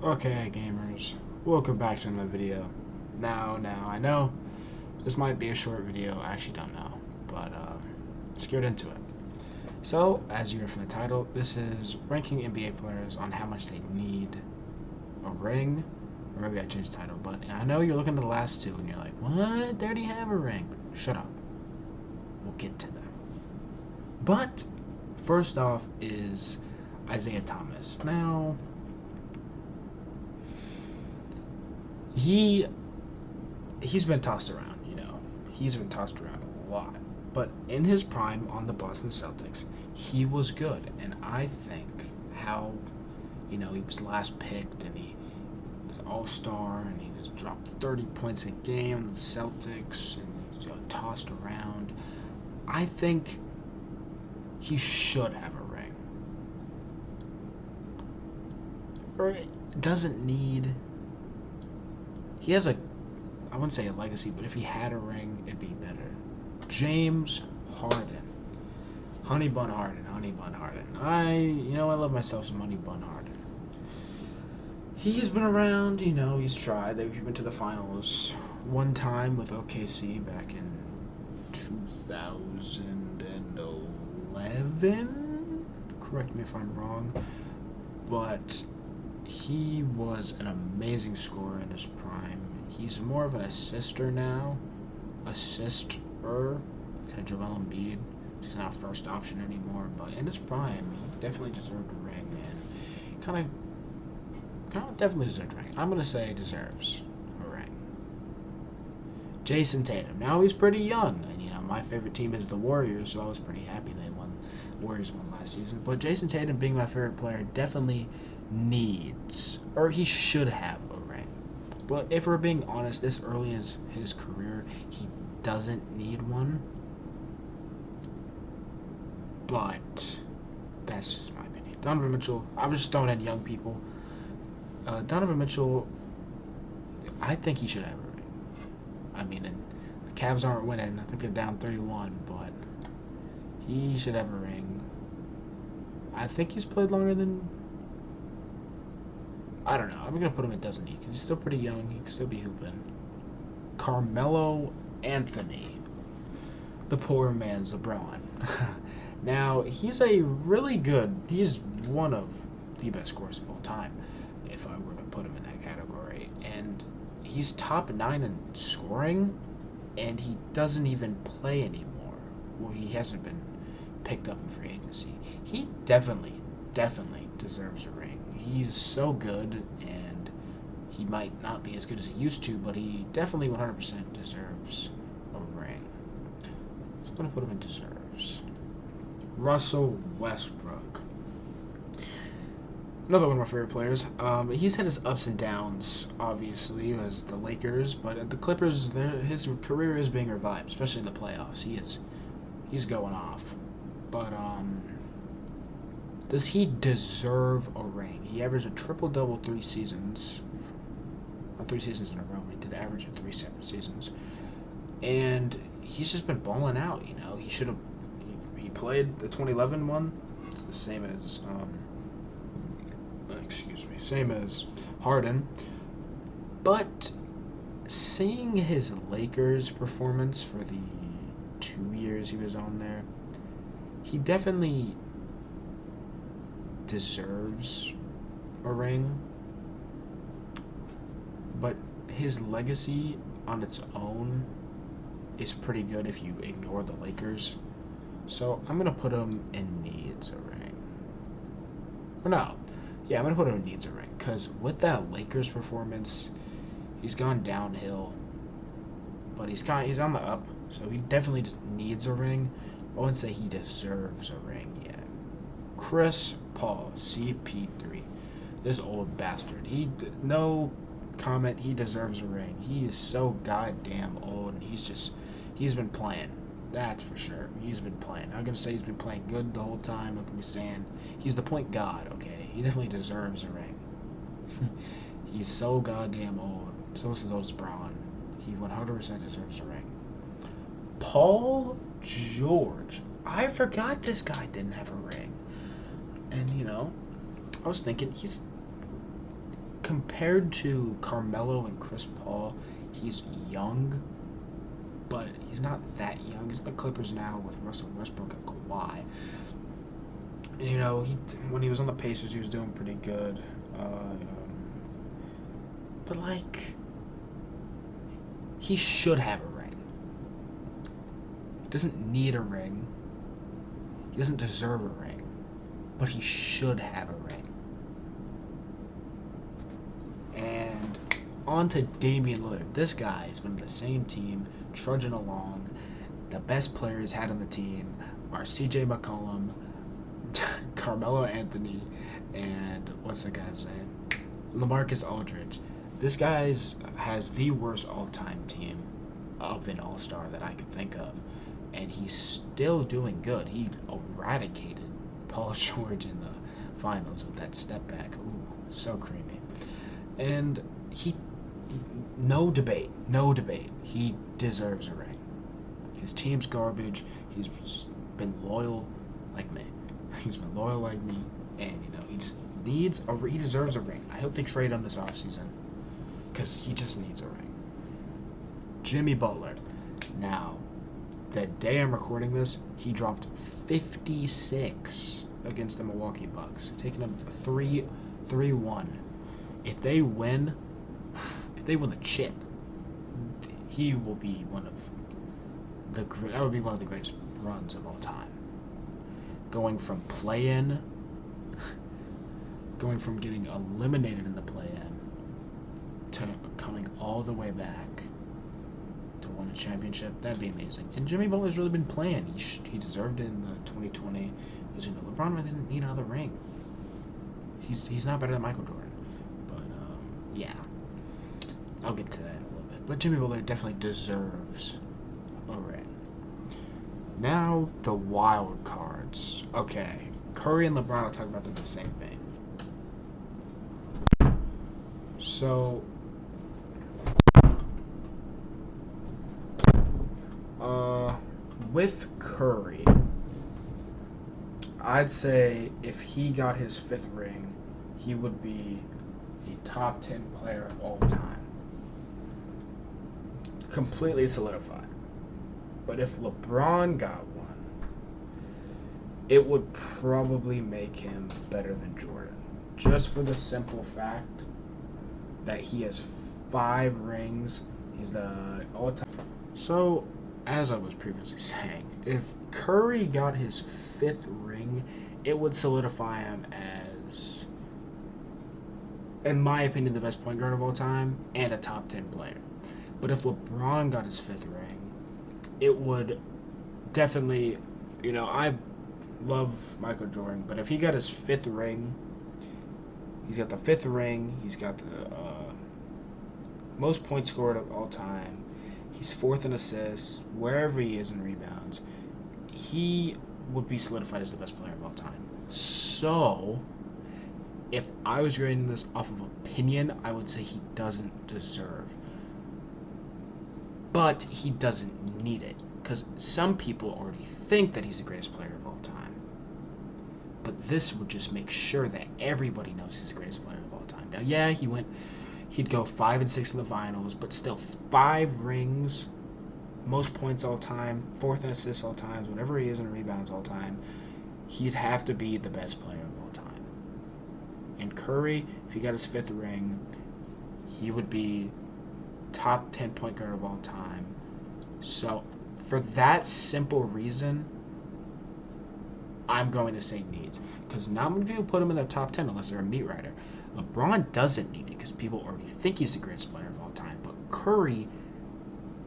Okay, gamers, welcome back to another video. Now, I know this might be a short video, I actually don't know, but let's get into it. So, as you heard from the title, this is ranking NBA players on how much they need a ring, or maybe I changed the title, but I know you're looking at the last two and you're like, what? They already have a ring. Shut up. We'll get to them. But, first off is Isaiah Thomas. Now, he's been tossed around, He's been tossed around a lot. But in his prime on the Boston Celtics, he was good. And I think how, he was last picked and he was an all-star and he just dropped 30 points a game on the Celtics and he's tossed around. I think he should have a ring. Or doesn't need. He has I wouldn't say a legacy, but if he had a ring, it'd be better. James Harden. Honey Bun Harden. I love myself some Honey Bun Harden. He's been around, he's tried. They've been to the finals one time with OKC back in 2011. Correct me if I'm wrong. But he was an amazing scorer in his prime. He's more of an assister now. Assister. To Joel Embiid. He's not a first option anymore. But in his prime, he definitely deserved a ring. And kind of definitely deserved a ring. I'm going to say deserves a ring. Jason Tatum. Now he's pretty young. And, my favorite team is the Warriors. So I was pretty happy they won. The Warriors won last season. But Jason Tatum being my favorite player definitely needs, or he should have a ring. But if we're being honest, this early in his career, he doesn't need one. But that's just my opinion. Donovan Mitchell, I'm just throwing in young people. Donovan Mitchell, I think he should have a ring. I mean, and the Cavs aren't winning. I think they're down 31, but he should have a ring. I think he's played longer than. I don't know. I'm going to put him at doesn't need because he's still pretty young. He can still be hooping. Carmelo Anthony. The poor man's LeBron. Now, he's he's one of the best scorers of all time, if I were to put him in that category. And he's top 9 in scoring, and he doesn't even play anymore. Well, he hasn't been picked up in free agency. He definitely deserves a ring. He's so good, and he might not be as good as he used to, but he definitely 100% deserves a ring. So I'm going to put him in deserves. Russell Westbrook. Another one of my favorite players. He's had his ups and downs, obviously, as the Lakers, but at the Clippers, his career is being revived, especially in the playoffs. He's going off. But, does he deserve a ring? He averaged a triple-double 3 seasons. Not 3 seasons in a row. He did average in 3 separate seasons. And he's just been balling out, He should have. He played the 2011 one. It's the same as. Same as Harden. But seeing his Lakers performance for the 2 years he was on there, he definitely deserves a ring, but his legacy on its own is pretty good if you ignore the Lakers. So I'm gonna put him in needs a ring. Or no, yeah, I'm gonna put him in needs a ring because with that Lakers performance, he's gone downhill, but he's on the up, so he definitely just needs a ring. I wouldn't say he deserves a ring yet. Chris Paul, CP3. This old bastard. No comment, he deserves a ring. He is so goddamn old, and he's been playing. That's for sure. He's been playing. I'm going to say he's been playing good the whole time. Look at me saying he's the point guard, okay? He definitely deserves a ring. He's so goddamn old. So is as old as Braun. He 100% deserves a ring. Paul George. I forgot this guy didn't have a ring. And, I was thinking, compared to Carmelo and Chris Paul, he's young, but he's not that young. He's the Clippers now with Russell Westbrook and Kawhi. And, you know, when he was on the Pacers, he was doing pretty good. But, like, he should have a ring. He doesn't need a ring. He doesn't deserve a ring. But he should have a ring. And on to Damian Lillard. This guy has been on the same team, trudging along. The best players had on the team are CJ McCollum, Carmelo Anthony, and what's the guy's name? LaMarcus Aldridge. This guy has the worst all-time team of an all-star that I could think of. And he's still doing good. He eradicated Paul George in the finals with that step back. Ooh, so creamy. And no debate. He deserves a ring. His team's garbage. He's been loyal like me. And, you know, he just he deserves a ring. I hope they trade him this offseason because he just needs a ring. Jimmy Butler. Now, the day I'm recording this, he dropped 56 against the Milwaukee Bucks, taking them 3-1. If they win the chip, he will be one of the greatest runs of all time. Going from getting eliminated in the play-in to coming all the way back to win a championship, that'd be amazing. And Jimmy Butler's really been playing. He deserved it in the 2020. Because, you know, LeBron really didn't need another ring. He's not better than Michael Jordan. But, yeah. I'll get to that in a little bit. But Jimmy Butler definitely deserves a ring. Now, the wild cards. Okay. Curry and LeBron, I'll talk about them the same thing. So, with Curry, I'd say if he got his 5th ring, he would be a top 10 player of all time. Completely solidified. But if LeBron got one, it would probably make him better than Jordan. Just for the simple fact that he has 5 rings. He's the all-time. So, as I was previously saying, if Curry got his 5th ring, it would solidify him as, in my opinion, the best point guard of all time and a top 10 player. But if LeBron got his 5th ring, it would definitely, you know, I love Michael Jordan, but if he got his 5th ring, he's got the 5th ring, he's got the most points scored of all time, he's 4th in assists, wherever he is in rebounds, he would be solidified as the best player of all time. So, if I was grading this off of opinion, I would say he doesn't deserve. But he doesn't need it, because some people already think that he's the greatest player of all time. But this would just make sure that everybody knows he's the greatest player of all time. Now, yeah, he'd go 5 and 6 in the finals, but still 5 rings, most points all time, 4th in assists all time, whatever he is in rebounds all time, he'd have to be the best player of all time. And Curry, if he got his 5th ring, he would be top 10 point guard of all time. So, for that simple reason, I'm going to say needs. Because not many people put him in the top 10 unless they're a meat writer. LeBron doesn't need it because people already think he's the greatest player of all time. But Curry,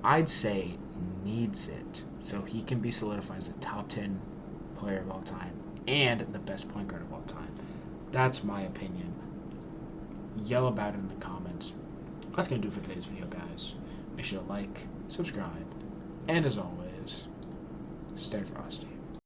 I'd say, needs it. So he can be solidified as a top 10 player of all time and the best point guard of all time. That's my opinion. Yell about it in the comments. That's going to do it for today's video, guys. Make sure to like, subscribe, and as always, stay frosty.